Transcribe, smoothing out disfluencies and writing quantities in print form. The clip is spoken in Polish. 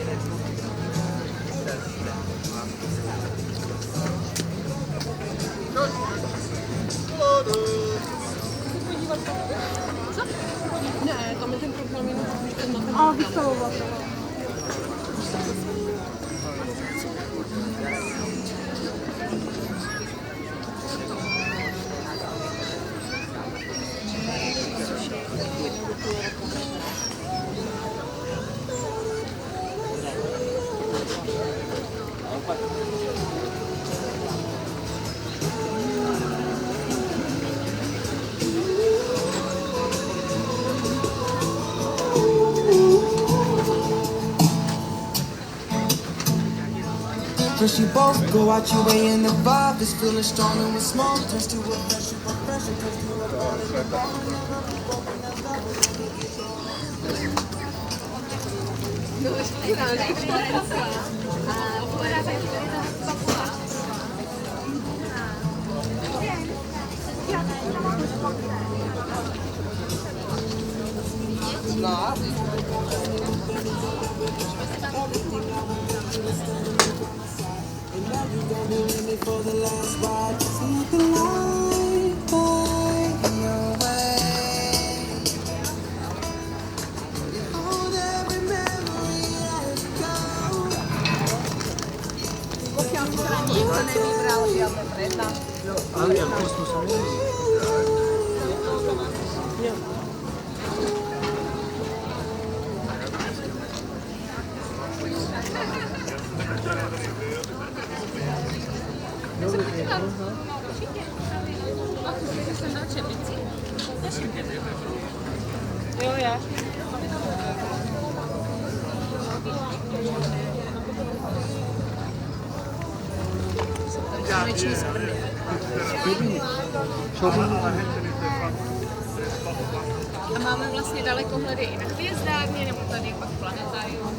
Ne, tam je ten program jenom ten na ten. A vystavovat. First you both go out your way and the vibe is feeling strong and with smoke turns to a pressure, but pressure turns to a And now you gon' be with me for the last ride. See the light by your way. Hold every memory as it goes. Nikdo nevybral žádné preta. Jo, já. Sluneční sprny. A máme vlastně dalekohledy i na hvězdárně, nebo tady pak planetárium.